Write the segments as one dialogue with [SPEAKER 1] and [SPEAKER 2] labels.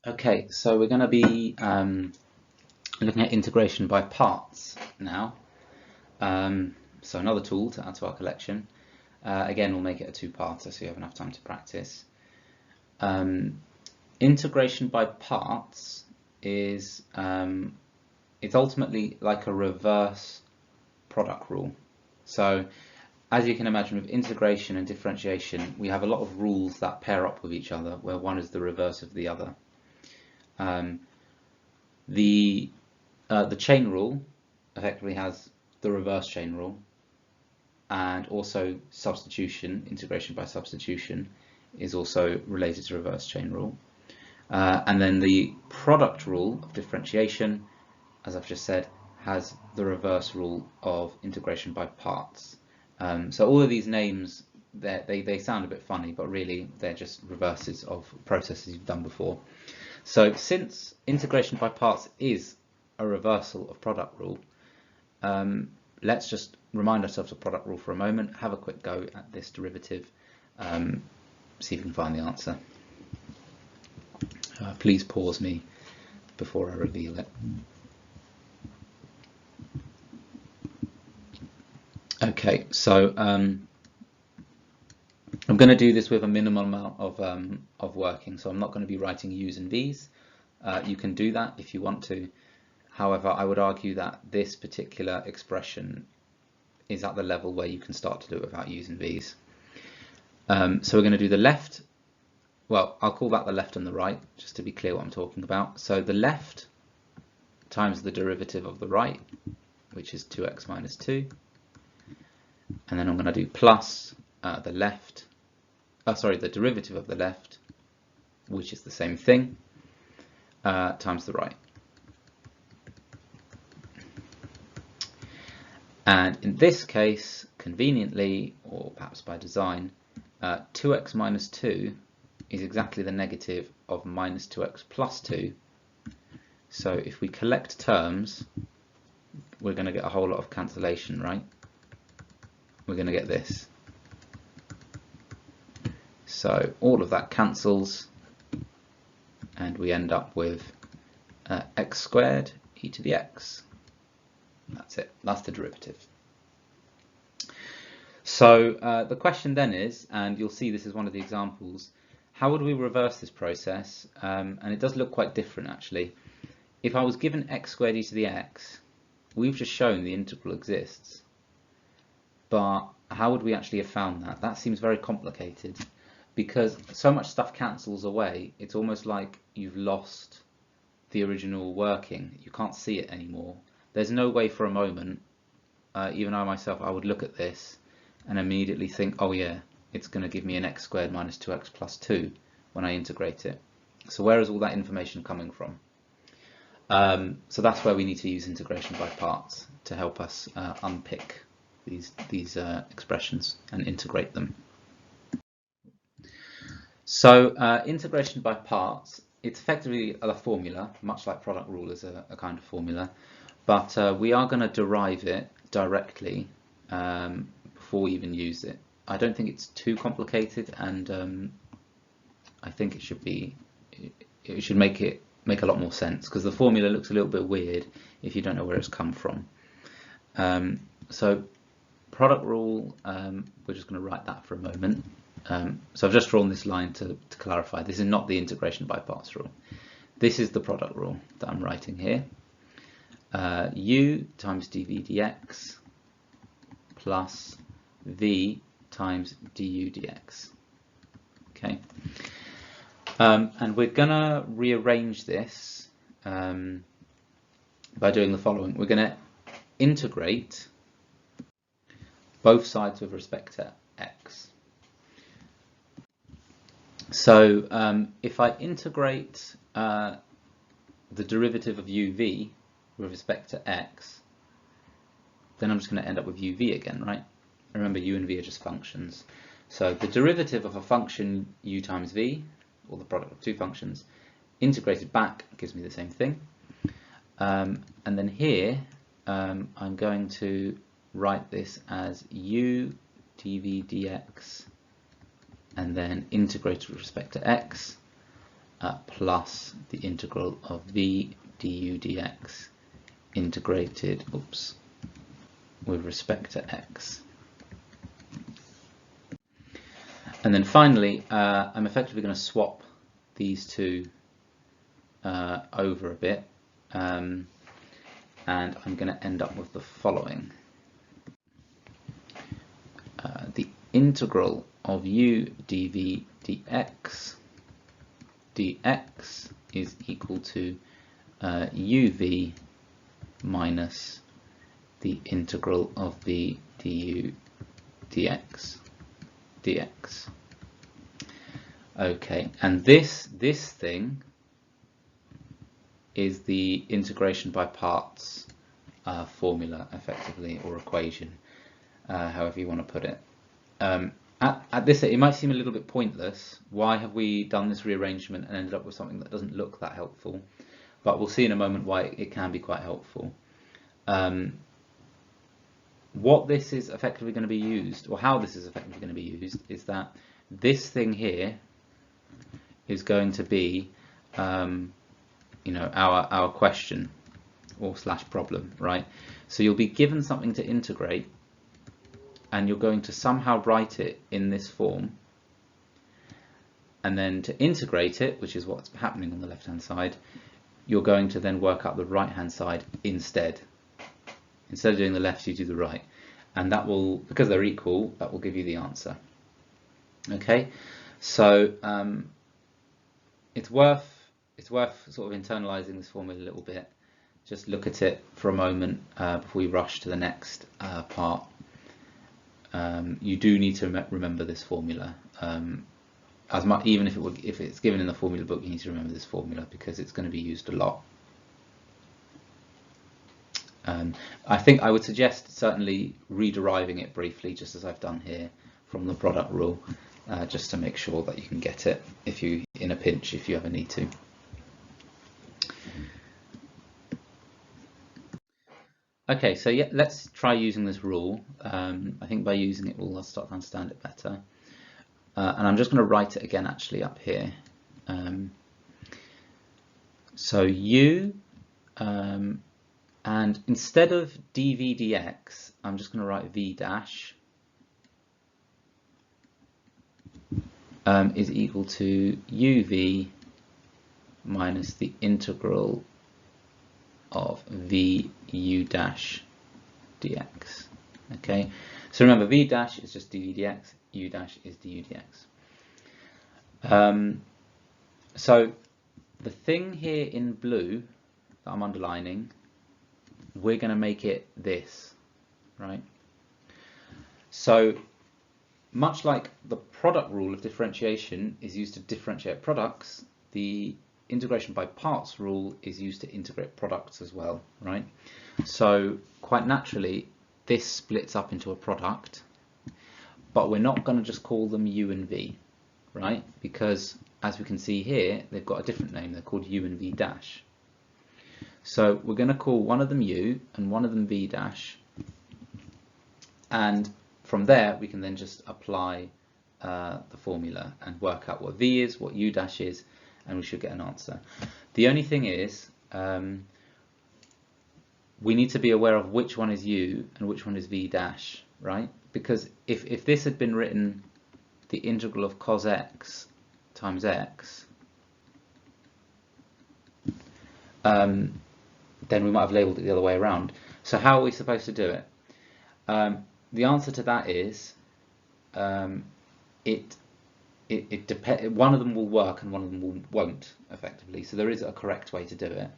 [SPEAKER 1] Okay, so we're going to be looking at integration by parts now. So another tool to add to our collection. Again, we'll make it a two-parter so you have enough time to practice. Integration by parts is it's ultimately like a reverse product rule. So as you can imagine, with integration and differentiation, we have a lot of rules that pair up with each other, where one is the reverse of the other. The chain rule effectively has the reverse chain rule, and also substitution, integration by substitution, is also related to reverse chain rule. And then the product rule of differentiation, as I've just said, has the reverse rule of integration by parts. So all of these names, they sound a bit funny, but really they're just reverses of processes you've done before. So since integration by parts is a reversal of product rule, let's just remind ourselves of product rule for a moment, have a quick go at this derivative, see if you can find the answer. Please pause me before I reveal it. Okay, so I'm going to do this with a minimum amount of working, so I'm not going to be writing U's and V's. You can do that if you want to. However, I would argue that this particular expression is at the level where you can start to do it without U's and V's. So we're going to do the left. Well, I'll call that the left and the right, just to be clear what I'm talking about. So the left times the derivative of the right, which is 2x minus 2. And then I'm going to do plus the left, the derivative of the left, which is the same thing, times the right. And in this case, conveniently, or perhaps by design, 2x minus 2 is exactly the negative of minus 2x plus 2. So if we collect terms, we're going to get a whole lot of cancellation, right? We're going to get this. So all of that cancels, and we end up with x squared e to the x. That's it. That's the derivative. So the question then is, and you'll see this is one of the examples, how would we reverse this process? And it does look quite different actually. If I was given x squared e to the x, we've just shown the integral exists. But how would we actually have found that? That seems very complicated, because so much stuff cancels away, it's almost like you've lost the original working. You can't see it anymore. There's no way for a moment, even I myself, I would look at this and immediately think, oh yeah, it's going to give me an x squared minus 2x plus 2 when I integrate it. So where is all that information coming from? So that's where we need to use integration by parts to help us unpick these expressions and integrate them. So integration by parts, it's effectively a formula, much like product rule is a kind of formula, but we are going to derive it directly before we even use it. I don't think it's too complicated, and I think it should be, it should make a lot more sense, because the formula looks a little bit weird if you don't know where it's come from. So product rule, we're just going to write that for a moment. So I've just drawn this line to clarify. This is not the integration by parts rule. This is the product rule that I'm writing here. U times dv dx plus v times du dx. Okay. And we're going to rearrange this by doing the following. We're going to integrate both sides with respect to x. So if I integrate the derivative of uv with respect to x, then I'm just going to end up with uv again, right? Remember, u and v are just functions. So the derivative of a function u times v, or the product of two functions, integrated back gives me the same thing. And then here I'm going to write this as u dv dx, and then integrated with respect to x, plus the integral of v du dx integrated, with respect to x. And then finally, I'm effectively going to swap these two over a bit, and I'm going to end up with the following. The integral of u dv dx is equal to uv minus the integral of v du dx. Okay, and this thing is the integration by parts formula, effectively, or equation, however you want to put it. At this, it might seem a little bit pointless. Why have we done this rearrangement and ended up with something that doesn't look that helpful? But we'll see in a moment why it can be quite helpful. What this is effectively going to be used, or how this is effectively going to be used, is that this thing here is going to be, our question or / problem, right? So you'll be given something to integrate, and you're going to somehow write it in this form, and then to integrate it, which is what's happening on the left hand side, you're going to then work out the right hand side instead. Instead of doing the left, you do the right, and that will, because they're equal, that will give you the answer. Okay, so it's worth sort of internalizing this formula a little bit. Just look at it for a moment before we rush to the next part. You do need to remember this formula. As much, even if it's given in the formula book, you need to remember this formula because it's going to be used a lot. I think I would suggest certainly re-deriving it briefly, just as I've done here, from the product rule, just to make sure that you can get it if you, in a pinch, if you ever need to. Okay, so yeah, let's try using this rule. I think by using it, we'll start to understand it better. And I'm just going to write it again, actually, up here. So u, and instead of dv dx, I'm just going to write v dash is equal to uv minus the integral of v u dash dx. Okay, so remember, v dash is just dv dx, u dash is du dx. So the thing here in blue that I'm underlining, we're going to make it this, right? So much like the product rule of differentiation is used to differentiate products, the integration by parts rule is used to integrate products as well, right? So quite naturally, this splits up into a product, but we're not going to just call them u and v, right? Because as we can see here, they've got a different name. They're called u and v dash. So we're going to call one of them u and one of them v dash, and from there we can then just apply the formula and work out what v is, what u dash is, and we should get an answer. The only thing is, we need to be aware of which one is u and which one is v dash, right? Because if this had been written the integral of cos x times x, then we might have labelled it the other way around. So how are we supposed to do it? The answer to that is it depends. One of them will work and one of them won't, effectively. So there is a correct way to do it.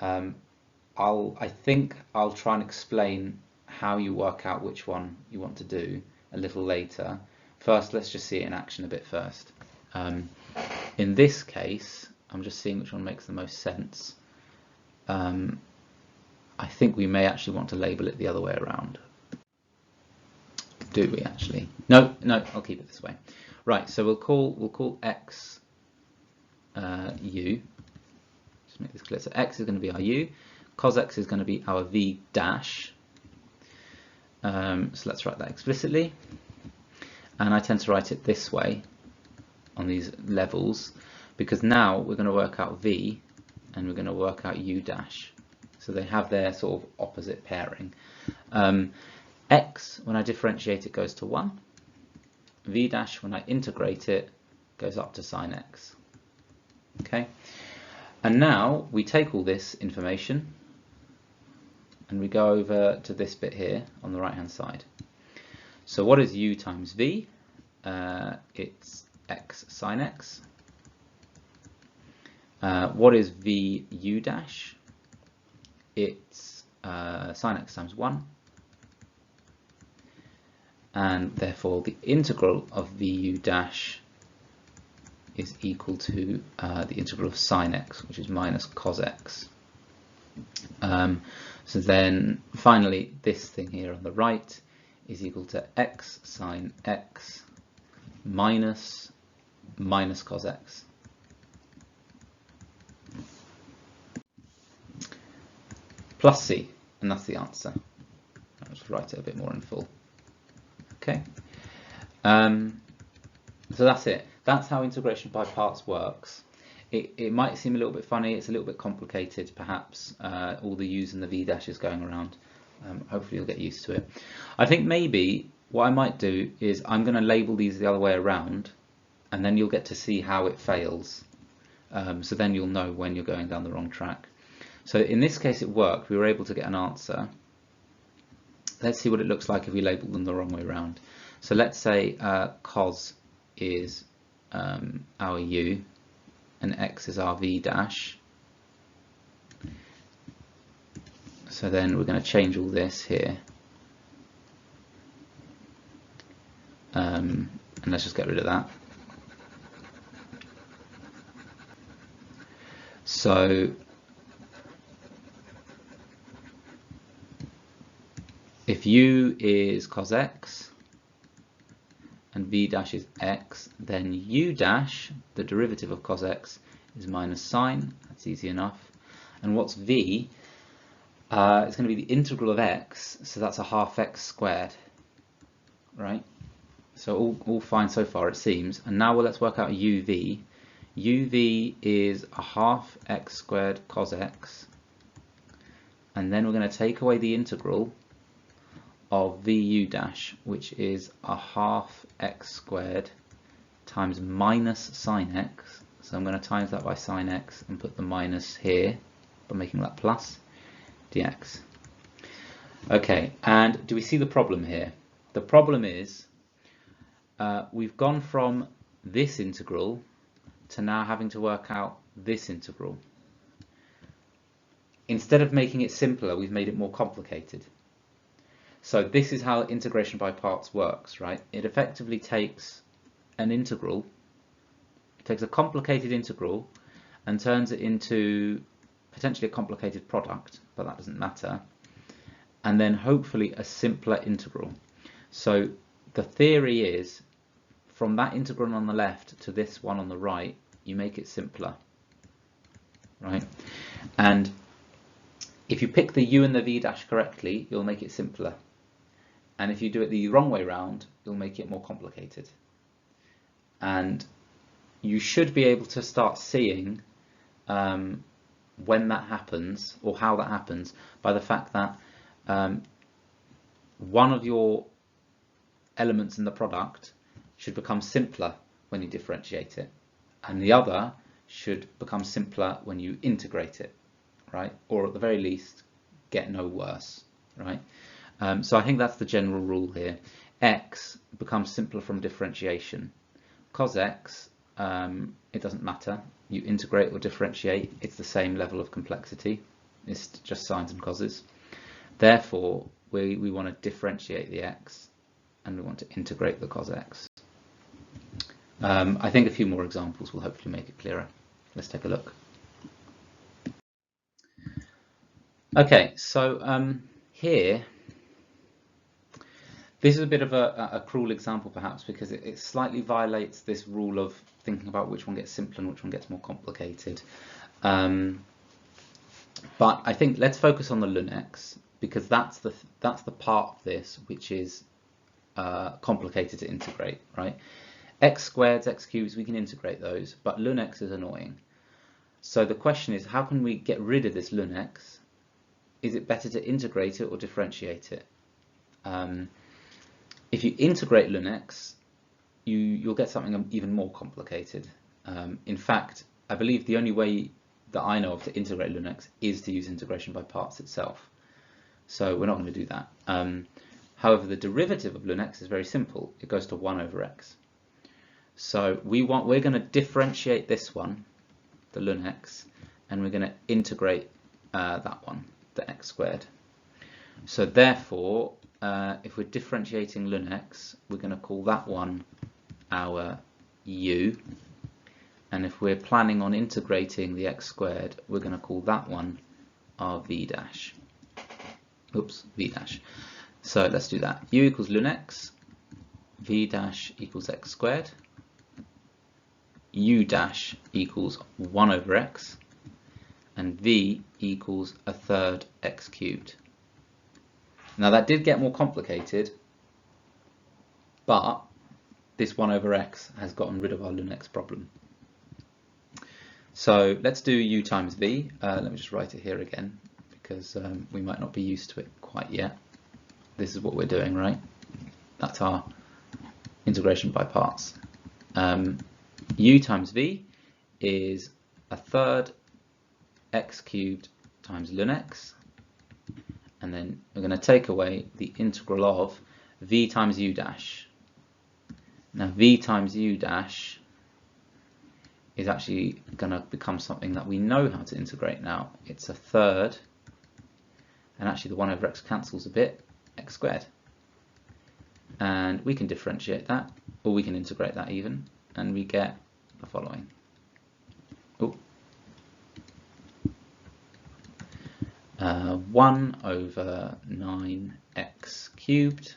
[SPEAKER 1] I think I'll try and explain how you work out which one you want to do a little later. First, let's just see it in action a bit first. In this case, I'm just seeing which one makes the most sense. I think we may actually want to label it the other way around. Do we actually? No, I'll keep it this way. Right, so we'll call x u. Just make this clear. So x is going to be our u, cos x is going to be our v dash. So let's write that explicitly. And I tend to write it this way on these levels because now we're going to work out v and we're going to work out u dash. So they have their sort of opposite pairing. X, when I differentiate it, goes to 1. V dash, when I integrate it, goes up to sine x. Okay, and now we take all this information and we go over to this bit here on the right hand side. So what is u times v? It's x sine x. What is v u dash? It's sine x times 1. And therefore the integral of vu dash is equal to the integral of sine x, which is minus cos x. So then finally this thing here on the right is equal to x sine x minus cos x. Plus c, and that's the answer. I'll just write it a bit more in full. Okay, so that's it. That's how integration by parts works. It might seem a little bit funny, it's a little bit complicated perhaps, all the u's and the v dashes going around. Hopefully you'll get used to it. I think maybe what I might do is I'm going to label these the other way around, and then you'll get to see how it fails. So then you'll know when you're going down the wrong track. So in this case it worked, we were able to get an answer. Let's see what it looks like if we label them the wrong way around. So let's say cos is our u and x is our v dash. So then we're going to change all this here. And let's just get rid of that. So if u is cos x and v dash is x, then u dash, the derivative of cos x, is minus sine. That's easy enough. And what's v? It's going to be the integral of x, so that's a half x squared, right? So all fine so far it seems. And now let's work out uv. uv is a half x squared cos x, and then we're going to take away the integral of vu dash, which is a half x squared times minus sine x. So I'm going to times that by sine x and put the minus here by making that plus dx. Okay, and do we see the problem here? The problem is we've gone from this integral to now having to work out this integral. Instead of making it simpler, we've made it more complicated. So this is how integration by parts works, right? It effectively takes an integral, it takes a complicated integral and turns it into potentially a complicated product, but that doesn't matter, and then hopefully a simpler integral. So the theory is, from that integral on the left to this one on the right, you make it simpler, right? And if you pick the u and the v dash correctly, you'll make it simpler. And if you do it the wrong way round, you'll make it more complicated. And you should be able to start seeing when that happens, or how that happens, by the fact that one of your elements in the product should become simpler when you differentiate it, and the other should become simpler when you integrate it, right? Or at the very least, get no worse, right? So I think that's the general rule here. X becomes simpler from differentiation. Cos x, it doesn't matter. You integrate or differentiate, it's the same level of complexity. It's just sines and coses. Therefore, we want to differentiate the x and we want to integrate the cos x. I think a few more examples will hopefully make it clearer. Let's take a look. Okay, so here, this is a bit of a cruel example perhaps, because it slightly violates this rule of thinking about which one gets simpler and which one gets more complicated. But I think let's focus on the Lunex, because that's the part of this which is complicated to integrate, right? X squareds, X cubes, we can integrate those, but ln x is annoying. So the question is, how can we get rid of this ln x? Is it better to integrate it or differentiate it? If you integrate ln x, you'll get something even more complicated. In fact, I believe the only way that I know of to integrate ln x is to use integration by parts itself. So we're not going to do that. However, the derivative of ln x is very simple. It goes to 1 over x. So we're going to differentiate this one, the ln x, and we're going to integrate that one, the x squared. So therefore, if we're differentiating ln x, we're going to call that one our u, and if we're planning on integrating the x squared, we're going to call that one our v dash. Oops, v dash. So let's do that. U equals ln x, v dash equals x squared, u dash equals 1 over x, and v equals 1/3 x cubed. Now that did get more complicated, but this 1 over x has gotten rid of our ln x problem. So let's do u times v. Let me just write it here again, because we might not be used to it quite yet. This is what we're doing, right? That's our integration by parts. U times v is 1/3 x cubed times ln x, and then we're going to take away the integral of v times u dash. Now v times u dash is actually going to become something that we know how to integrate now. It's 1/3, and actually the 1 over x cancels a bit, x squared. And we can differentiate that, or we can integrate that even, and we get the following. Oh. 1 over 9x cubed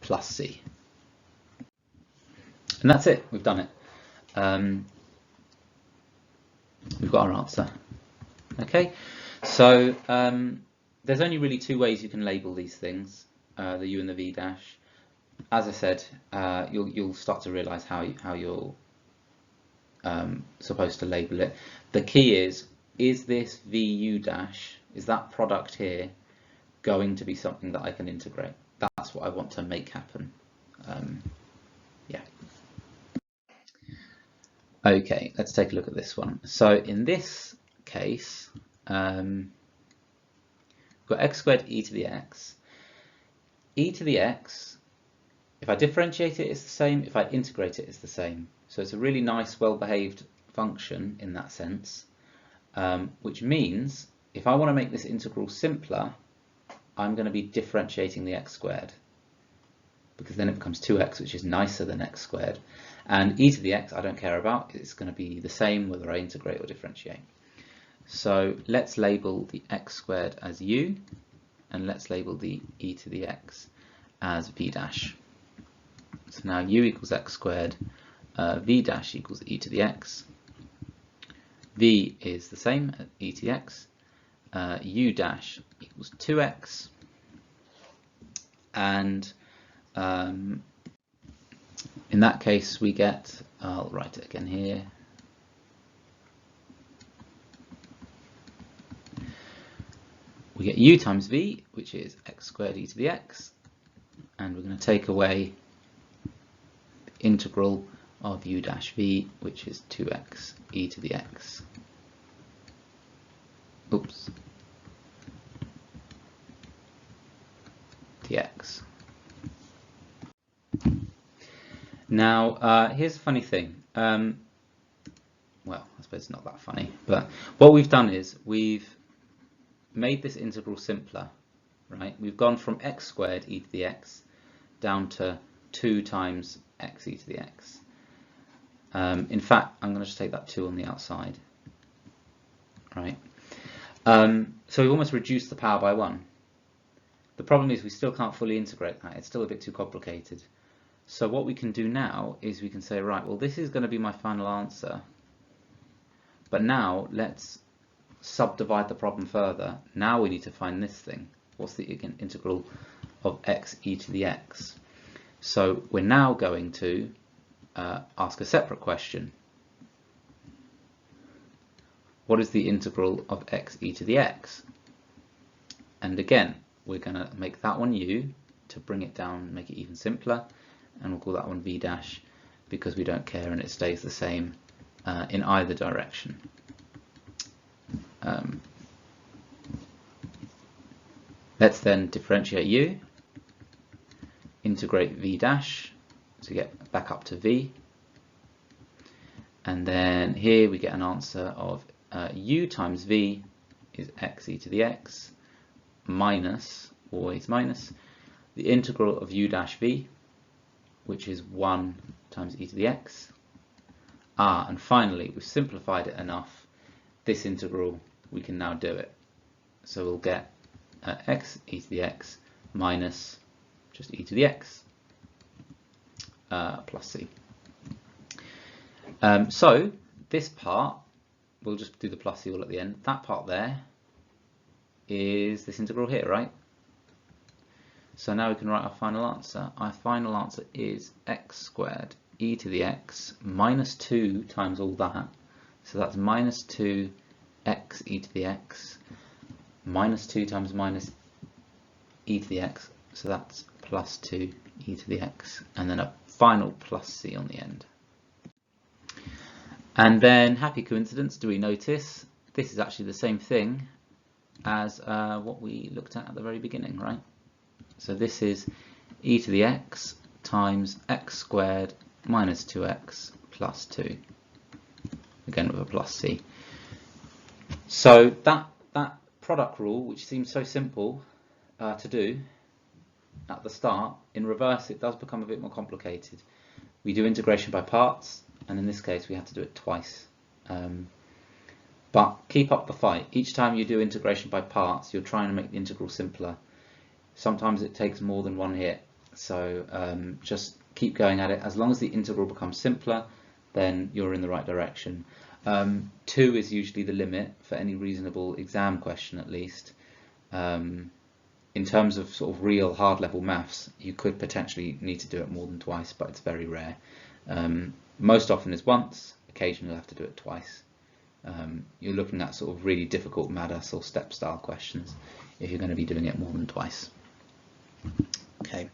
[SPEAKER 1] plus c. And that's it, we've done it. We've got our answer. Okay, so there's only really 2 ways you can label these things, the u and the v dash. As I said, you'll start to realize how you're supposed to label it. The key is this vu dash, is that product here going to be something that I can integrate? That's what I want to make happen. Yeah. Okay, let's take a look at this one. So in this case, we've got x squared e to the x. E to the x, if I differentiate it, it's the same. If I integrate it, it's the same. So it's a really nice, well-behaved function in that sense, which means if I want to make this integral simpler, I'm going to be differentiating the x squared, because then it becomes 2x, which is nicer than x squared. And e to the x I don't care about. It's going to be the same whether I integrate or differentiate. So let's label the x squared as u, and let's label the e to the x as v dash. So now u equals x squared, v dash equals e to the x. V is the same at e to the x. U dash equals 2x. And in that case we get, I'll write it again here, we get u times v, which is x squared e to the x, and we're going to take away the integral of u dash v, which is 2x e to the x. Oops. dx. Now, here's a funny thing. Well, I suppose it's not that funny, but what we've done is we've made this integral simpler, right? We've gone from x squared e to the x down to 2 times x e to the x. In fact, I'm going to just take that 2 on the outside, right? So we've almost reduced the power by 1. The problem is we still can't fully integrate that. It's still a bit too complicated. So what we can do now is we can say, right, well, this is going to be my final answer. But now let's subdivide the problem further. Now we need to find this thing. What's the integral of x e to the x? So we're now going to ask a separate question. What is the integral of x e to the x? And again, we're going to make that one u to bring it down, make it even simpler, and we'll call that one v dash because we don't care and it stays the same in either direction. Let's then differentiate u, integrate v dash to get back up to v, and then here we get an answer of u times v is x e to the x minus, always minus, the integral of u dash v, which is 1 times e to the x. And finally, we've simplified it enough, this integral, we can now do it. So we'll get x e to the x minus just e to the x plus c. So this part, we'll just do the plus c all at the end. That part there is this integral here, right? So now we can write our final answer. Our final answer is x squared e to the x minus 2 times all that. So that's minus 2 x e to the x minus 2 times minus e to the x. So that's plus 2 e to the x, and then a final plus c on the end. And then, happy coincidence, do we notice this is actually the same thing as what we looked at the very beginning, right? So this is e to the x times x squared minus 2x plus 2, again with a plus c. So that product rule, which seems so simple to do at the start, in reverse it does become a bit more complicated. We do integration by parts, and in this case we have to do it twice. But keep up the fight. Each time you do integration by parts, you're trying to make the integral simpler. Sometimes it takes more than one hit, so just keep going at it. As long as the integral becomes simpler, then you're in the right direction. 2 is usually the limit for any reasonable exam question, at least. In terms of sort of real hard level maths, you could potentially need to do it more than twice, but it's very rare. Most often is once, occasionally you'll have to do it twice. You're looking at sort of really difficult MADAS or step style questions if you're going to be doing it more than twice. Okay,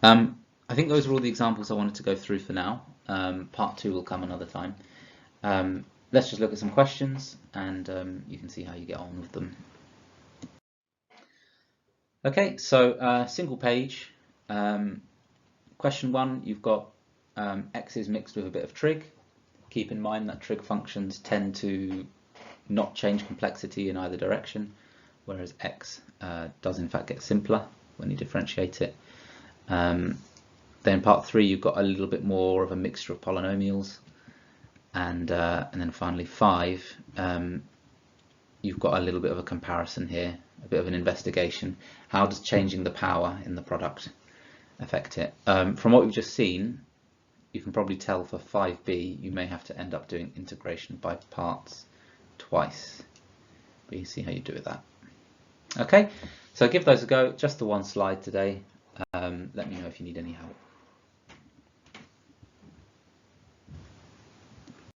[SPEAKER 1] I think those are all the examples I wanted to go through for now. Part 2 will come another time. Let's just look at some questions, and you can see how you get on with them. Okay, so single page. Question 1, you've got x's mixed with a bit of trig. Keep in mind that trig functions tend to not change complexity in either direction, whereas x does in fact get simpler when you differentiate it. Then part 3, you've got a little bit more of a mixture of polynomials, and then finally 5, you've got a little bit of a comparison here, a bit of an investigation. How does changing the power in the product affect it? From what we've just seen, you can probably tell for 5b you may have to end up doing integration by parts twice, but you see how you do with that. Okay, so give those a go. Just the one slide today. Let me know if you need any help.